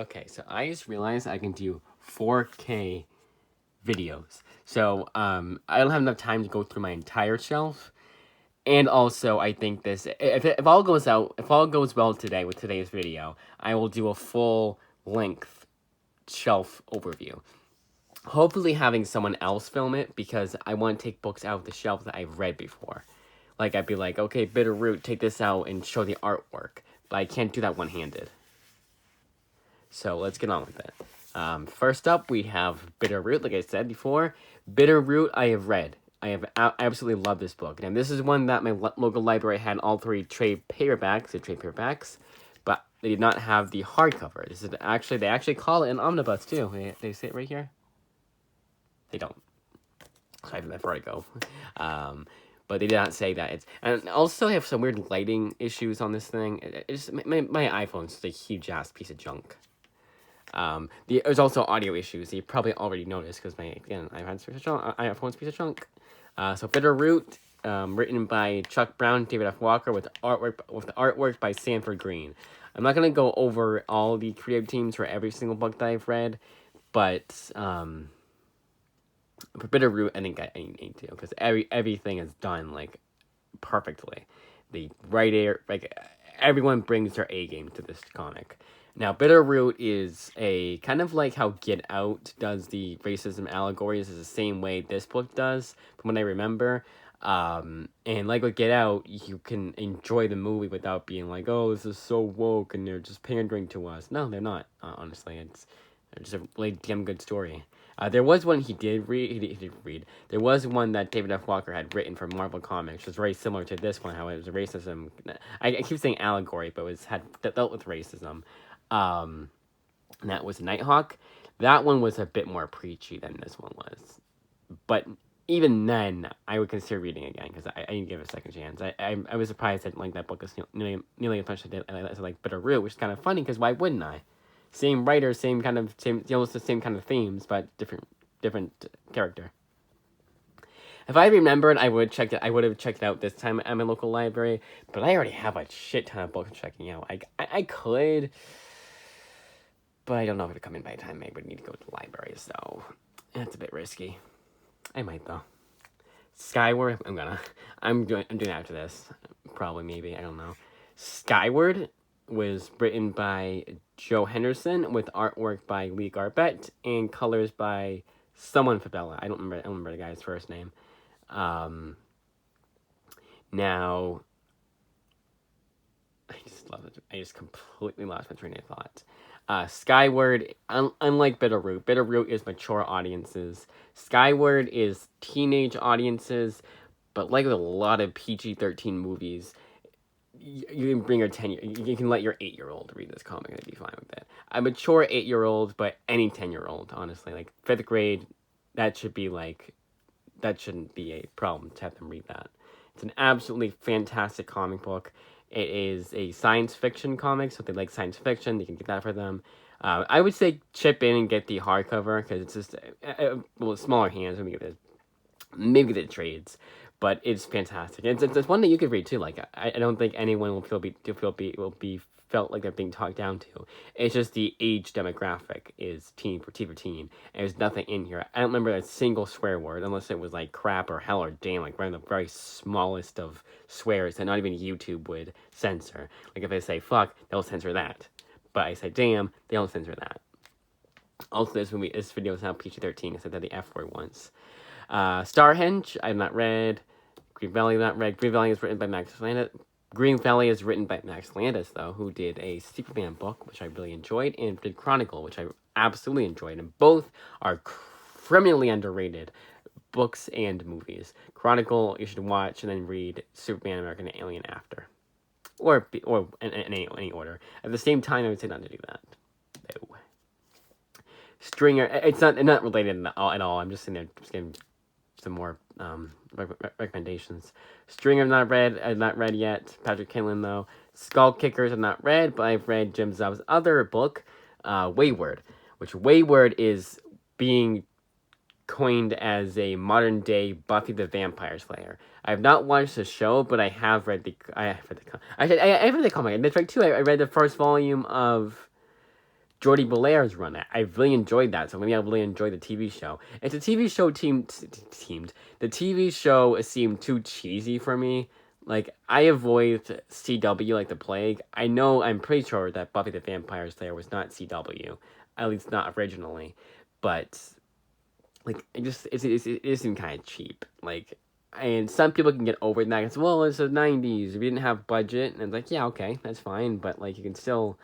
Okay, so I just realized I can do 4K videos. So I don't have enough time to go through my entire shelf. And also, I think this if all goes well today with today's video, I will do a full length shelf overview. Hopefully, having someone else film it because I want to take books out of the shelf that I've read before. Like I'd be like, okay, Bitterroot, take this out and show the artwork, but I can't do that one handed. So let's get on with it. First up, we have Bitterroot. Like I said before, Bitterroot I have read. I absolutely love this book. And this is one that my local library had all three trade paperbacks, but they did not have the hardcover. They actually call it an omnibus too. They say it right here. They don't. So I have that vertigo. But they did not say that. And also I have some weird lighting issues on this thing. My iPhone's just a huge ass piece of junk. There's also audio issues. You probably already noticed because iPhone's piece of junk. So Bitterroot, written by Chuck Brown, David F. Walker, with artwork by Sanford Green. I'm not gonna go over all the creative teams for every single book that I've read, but for Bitterroot, I think I need to because everything is done like perfectly. The writer, like everyone brings their A game to this comic. Now, Bitterroot is a kind of like how Get Out does the racism allegories is the same way this book does, from what I remember. And like with Get Out, you can enjoy the movie without being like, oh, this is so woke and they're just pandering to us. No, they're not, honestly. It's just a really damn good story. There was one he did read. There was one that David F. Walker had written for Marvel Comics, which was very similar to this one, how it was a racism. I keep saying allegory, but dealt with racism. And that was Nighthawk. That one was a bit more preachy than this one was. But even then, I would consider reading it again because I need to give it a second chance. I was surprised I didn't like that book as nearly as much as I did like Bitterroot, which is kind of funny because why wouldn't I? Same writer, almost the same kind of themes, but different character. If I remembered, I would have checked it out this time at my local library, but I already have a shit ton of books checking out. I could, but I don't know if it'll come in by the time I would need to go to the library, so that's a bit risky. I might though. Skyward, I'm doing after this, probably maybe I don't know. Skyward was written by Joe Henderson with artwork by Lee Garbett and colors by someone Fabella. I don't remember the guy's first name. Now, I just love it. I just completely lost my train of thought. Skyward, unlike Bitterroot is mature audiences. Skyward is teenage audiences, but like with a lot of PG-13 movies, you can bring your 10-year, you can let your 8-year-old read this comic and they'd be fine with it. A mature 8-year-old, but any 10-year-old, honestly, like 5th grade, that shouldn't be a problem to have them read that. It's an absolutely fantastic comic book. It is a science fiction comic, so if they like science fiction, they can get that for them. I would say chip in and get the hardcover because it's just smaller hands. Maybe get the trades, but it's fantastic. It's one that you could read too. Like I don't think anyone will be felt like they're being talked down to. It's just the age demographic is teen for teen. And there's nothing in here. I don't remember a single swear word unless it was like crap or hell or damn, like one of the very smallest of swears that not even YouTube would censor. Like if I say fuck, they'll censor that. But I say damn, they don't censor that. Also, this video is now PG-13. I said that the F word once. Starhenge, I've not read. Green Valley, not read. Green Valley is written by Max Landis. Green Valley is written by Max Landis, though, who did a Superman book, which I really enjoyed, and did Chronicle, which I absolutely enjoyed. And both are criminally underrated books and movies. Chronicle, you should watch and then read Superman, American Alien after. Or in any order. At the same time, I would say not to do that. No. Stringer, it's not related at all. I'm just giving some more recommendations. Stringer, I've not read yet. Patrick Kinlan, though. Skull Kickers, I've not read, but I've read Jim Zub's other book, Wayward, which Wayward is being coined as a modern day Buffy the Vampire Slayer. I have not watched the show, but I have read the comic. I read the comic. That's right too. I read the first volume of Jordi Belair's run it. I really enjoyed that, so maybe I'll really enjoy the TV show. It's a TV show teamed. The TV show seemed too cheesy for me. Like, I avoid CW like the plague. I'm pretty sure that Buffy the Vampire Slayer was not CW, at least not originally, but like it seemed kind of cheap. Like, and some people can get over that. It's, well, it's the 90s. We didn't have budget, and it's like, yeah, okay, that's fine, but like you can still,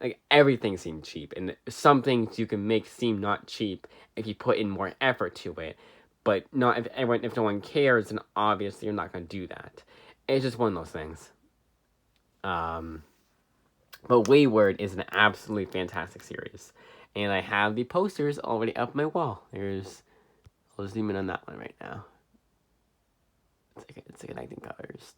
like, everything seemed cheap, and some things you can make seem not cheap if you put in more effort to it, but not if no one cares, then obviously you're not going to do that. It's just one of those things. But Wayward is an absolutely fantastic series, and I have the posters already up my wall. I'll zoom in on that one right now. It's like connecting colors.